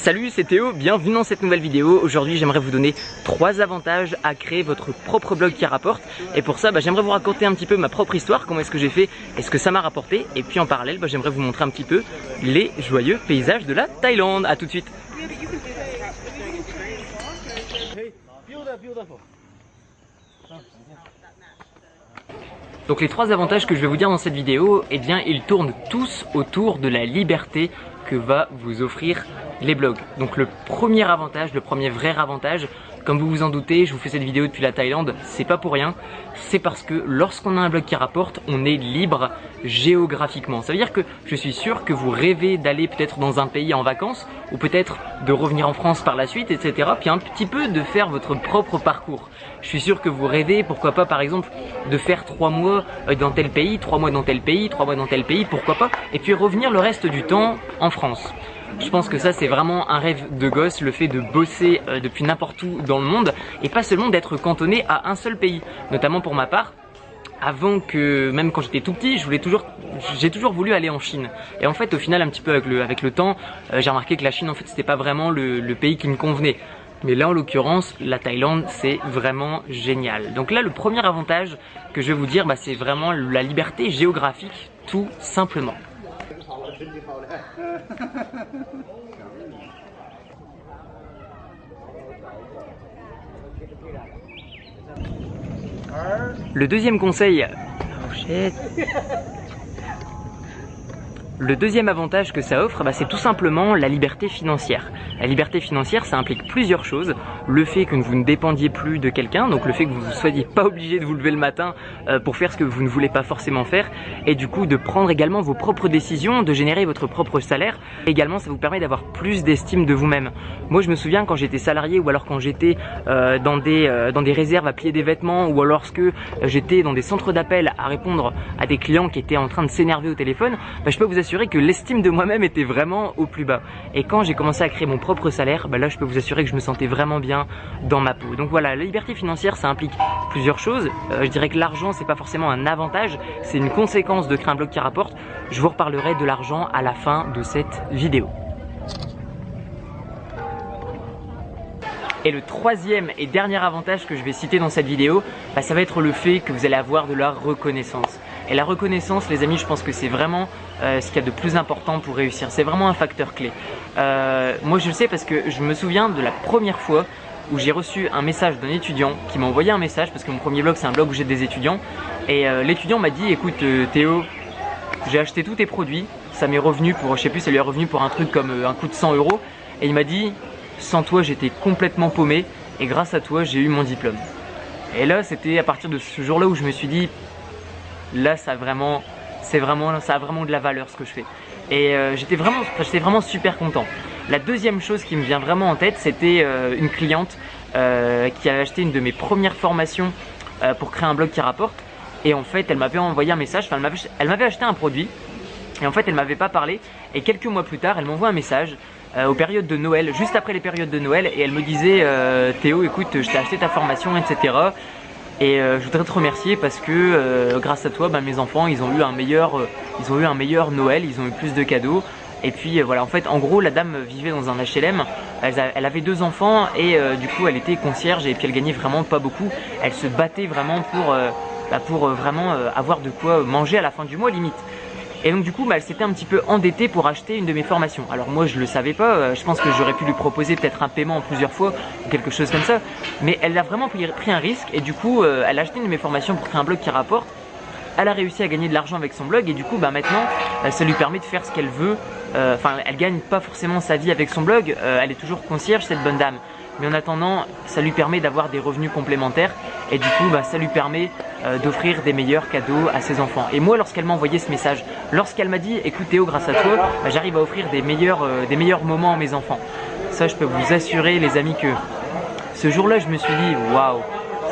Salut, c'est Théo, bienvenue dans cette nouvelle vidéo. Aujourd'hui j'aimerais vous donner 3 avantages à créer votre propre blog qui rapporte. Et pour ça j'aimerais vous raconter un petit peu ma propre histoire, comment est-ce que j'ai fait et ce que ça m'a rapporté. Et puis en parallèle j'aimerais vous montrer un petit peu les joyeux paysages de la Thaïlande. A tout de suite. Donc les 3 avantages que je vais vous dire dans cette vidéo, eh bien ils tournent tous autour de la liberté que va vous offrir les blogs. Donc le premier avantage, le premier vrai avantage, comme vous vous en doutez, je vous fais cette vidéo depuis la Thaïlande, c'est pas pour rien, c'est parce que lorsqu'on a un blog qui rapporte, on est libre géographiquement. Ça veut dire que je suis sûr que vous rêvez d'aller peut-être dans un pays en vacances, ou peut-être de revenir en France par la suite, etc. Puis un petit peu de faire votre propre parcours. Je suis sûr que vous rêvez, pourquoi pas par exemple, de faire 3 mois dans tel pays, 3 mois dans tel pays, 3 mois dans tel pays, pourquoi pas, et puis revenir le reste du temps en France. Je pense que ça c'est vraiment un rêve de gosse, le fait de bosser depuis n'importe où dans le monde et pas seulement d'être cantonné à un seul pays. Notamment pour ma part, avant que, même quand j'étais tout petit, j'ai toujours voulu aller en Chine. Et en fait au final un petit peu avec le temps, j'ai remarqué que la Chine en fait c'était pas vraiment le pays qui me convenait. Mais là en l'occurrence la Thaïlande c'est vraiment génial. Donc là le premier avantage que je vais vous dire c'est vraiment la liberté géographique tout simplement. Le deuxième conseil, le deuxième avantage que ça offre, c'est tout simplement la liberté financière. La liberté financière, ça implique plusieurs choses. Le fait que vous ne dépendiez plus de quelqu'un, donc le fait que vous ne soyez pas obligé de vous lever le matin pour faire ce que vous ne voulez pas forcément faire, et du coup de prendre également vos propres décisions, de générer votre propre salaire. Également, ça vous permet d'avoir plus d'estime de vous-même. Moi, je me souviens quand j'étais salarié ou alors quand j'étais dans des réserves à plier des vêtements ou alors lorsque j'étais dans des centres d'appel à répondre à des clients qui étaient en train de s'énerver au téléphone, je peux vous assurer que l'estime de moi-même était vraiment au plus bas. Et quand j'ai commencé à créer mon propre salaire, là je peux vous assurer que je me sentais vraiment bien dans ma peau. Donc voilà, la liberté financière ça implique plusieurs choses. Je dirais que l'argent c'est pas forcément un avantage, c'est une conséquence de créer un blog qui rapporte. Je vous reparlerai de l'argent à la fin de cette vidéo. Et le troisième et dernier avantage que je vais citer dans cette vidéo, ça va être le fait que vous allez avoir de la reconnaissance. Et la reconnaissance, les amis, je pense que c'est vraiment ce qu'il y a de plus important pour réussir. C'est vraiment un facteur clé. Moi, je le sais parce que je me souviens de la première fois où j'ai reçu un message d'un étudiant qui m'a envoyé un message parce que mon premier blog, c'est un blog où j'ai des étudiants. Et l'étudiant m'a dit, écoute Théo, j'ai acheté tous tes produits, ça m'est revenu pour, je sais plus, ça lui est revenu pour un truc comme un coût de 100 €. Et il m'a dit, sans toi, j'étais complètement paumé et grâce à toi, j'ai eu mon diplôme. Et là, c'était à partir de ce jour-là où je me suis dit, là, ça a vraiment de la valeur ce que je fais. Et j'étais vraiment super content. La deuxième chose qui me vient vraiment en tête, c'était une cliente qui avait acheté une de mes premières formations pour créer un blog qui rapporte. Et en fait, elle m'avait envoyé un message, elle m'avait acheté un produit. Et en fait, elle m'avait pas parlé. Et quelques mois plus tard, elle m'envoie un message aux périodes de Noël, juste après les périodes de Noël. Et elle me disait, Théo, écoute, je t'ai acheté ta formation, etc. Et je voudrais te remercier parce que grâce à toi, mes enfants, ils ont eu un meilleur Noël, ils ont eu plus de cadeaux. Et puis voilà, en fait, en gros, la dame vivait dans un HLM, elle avait 2 enfants et du coup, elle était concierge et puis elle gagnait vraiment pas beaucoup. Elle se battait vraiment pour vraiment avoir de quoi manger à la fin du mois limite. Et donc du coup, elle s'était un petit peu endettée pour acheter une de mes formations. Alors moi, je le savais pas. Je pense que j'aurais pu lui proposer peut-être un paiement en plusieurs fois ou quelque chose comme ça. Mais elle a vraiment pris un risque et du coup, elle a acheté une de mes formations pour créer un blog qui rapporte. Elle a réussi à gagner de l'argent avec son blog et du coup, maintenant, ça lui permet de faire ce qu'elle veut. Enfin, elle gagne pas forcément sa vie avec son blog. Elle est toujours concierge, cette bonne dame. Mais en attendant, ça lui permet d'avoir des revenus complémentaires et du coup, ça lui permet d'offrir des meilleurs cadeaux à ses enfants. Et moi, lorsqu'elle m'a envoyé ce message, lorsqu'elle m'a dit, écoute Théo, grâce à toi, j'arrive à offrir des meilleurs moments à mes enfants. Ça, je peux vous assurer, les amis, que ce jour-là, je me suis dit, waouh,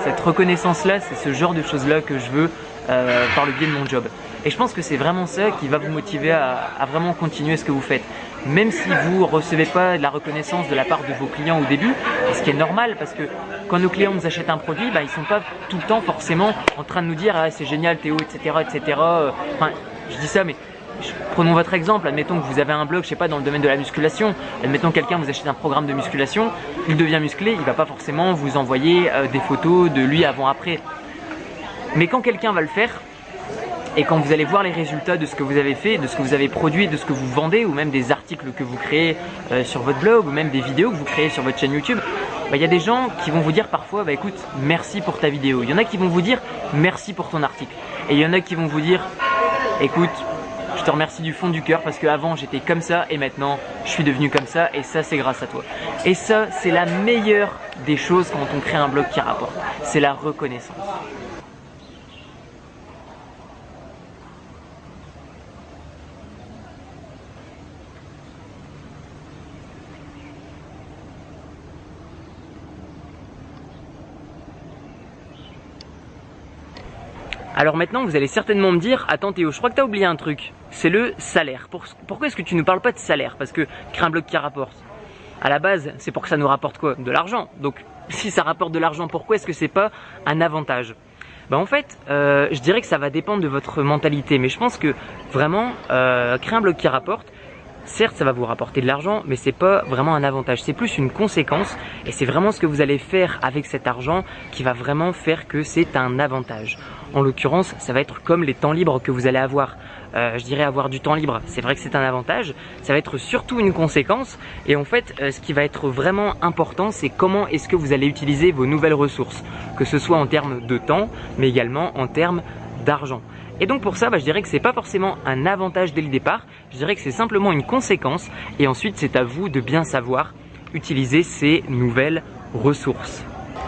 cette reconnaissance-là, c'est ce genre de choses-là que je veux par le biais de mon job. Et je pense que c'est vraiment ça qui va vous motiver à vraiment continuer ce que vous faites. Même si vous ne recevez pas de la reconnaissance de la part de vos clients au début, ce qui est normal parce que quand nos clients nous achètent un produit, ils ne sont pas tout le temps forcément en train de nous dire ah, c'est génial Théo, etc. etc. Enfin, je dis ça, mais Prenons votre exemple, admettons que vous avez un blog, je sais pas, dans le domaine de la musculation. Admettons que quelqu'un vous achète un programme de musculation, il devient musclé, il va pas forcément vous envoyer des photos de lui avant-après. Mais quand quelqu'un va le faire, et quand vous allez voir les résultats de ce que vous avez fait, de ce que vous avez produit, de ce que vous vendez, ou même des articles que vous créez sur votre blog, ou même des vidéos que vous créez sur votre chaîne YouTube, il y a des gens qui vont vous dire parfois, écoute, merci pour ta vidéo. Il y en a qui vont vous dire, merci pour ton article. Et il y en a qui vont vous dire, écoute, je te remercie du fond du cœur parce qu'avant j'étais comme ça et maintenant je suis devenu comme ça et ça c'est grâce à toi. Et ça c'est la meilleure des choses quand on crée un blog qui rapporte, c'est la reconnaissance. Alors maintenant vous allez certainement me dire, attends Théo, je crois que tu as oublié un truc, c'est le salaire. Pourquoi est-ce que tu ne nous parles pas de salaire? Parce que créer un blog qui rapporte, à la base c'est pour que ça nous rapporte quoi? De l'argent. Donc si ça rapporte de l'argent, pourquoi est-ce que c'est pas un avantage? En fait, je dirais que ça va dépendre de votre mentalité, mais je pense que vraiment créer un blog qui rapporte, certes ça va vous rapporter de l'argent, mais c'est pas vraiment un avantage, c'est plus une conséquence et c'est vraiment ce que vous allez faire avec cet argent qui va vraiment faire que c'est un avantage. En l'occurrence, ça va être comme les temps libres que vous allez avoir. Je dirais avoir du temps libre, c'est vrai que c'est un avantage, ça va être surtout une conséquence et en fait ce qui va être vraiment important c'est comment est-ce que vous allez utiliser vos nouvelles ressources, que ce soit en termes de temps mais également en termes d'argent. Et donc pour ça, je dirais que c'est pas forcément un avantage dès le départ, je dirais que c'est simplement une conséquence et ensuite c'est à vous de bien savoir utiliser ces nouvelles ressources.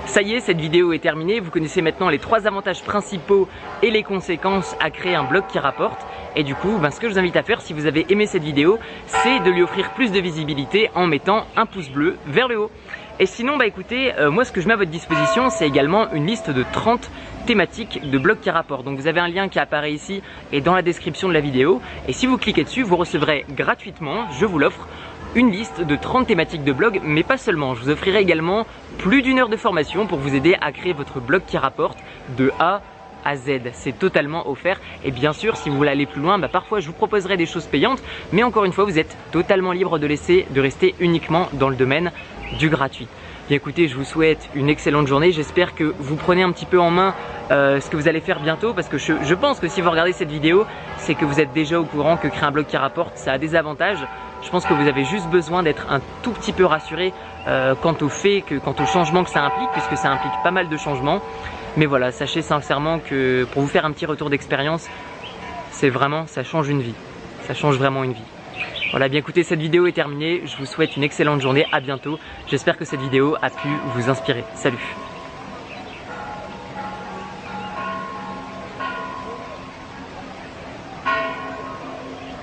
Ça y est, cette vidéo est terminée, vous connaissez maintenant les 3 avantages principaux et les conséquences à créer un blog qui rapporte. Et du coup, ce que je vous invite à faire si vous avez aimé cette vidéo, c'est de lui offrir plus de visibilité en mettant un pouce bleu vers le haut. Et sinon, écoutez, moi ce que je mets à votre disposition, c'est également une liste de 30 thématiques de blog qui rapportent. Donc vous avez un lien qui apparaît ici et dans la description de la vidéo. Et si vous cliquez dessus, vous recevrez gratuitement, je vous l'offre, une liste de 30 thématiques de blog, mais pas seulement. Je vous offrirai également plus d'1 heure de formation pour vous aider à créer votre blog qui rapporte de A à Z. C'est totalement offert et bien sûr si vous voulez aller plus loin, parfois je vous proposerai des choses payantes, mais encore une fois vous êtes totalement libre de rester uniquement dans le domaine du gratuit. Bien écoutez, je vous souhaite une excellente journée, j'espère que vous prenez un petit peu en main ce que vous allez faire bientôt parce que je pense que si vous regardez cette vidéo, c'est que vous êtes déjà au courant que créer un blog qui rapporte, ça a des avantages. Je pense que vous avez juste besoin d'être un tout petit peu rassuré quant au changement que ça implique, puisque ça implique pas mal de changements. Mais voilà, sachez sincèrement que pour vous faire un petit retour d'expérience, ça change une vie. Ça change vraiment une vie. Voilà, bien écoutez, cette vidéo est terminée. Je vous souhaite une excellente journée, à bientôt. J'espère que cette vidéo a pu vous inspirer. Salut!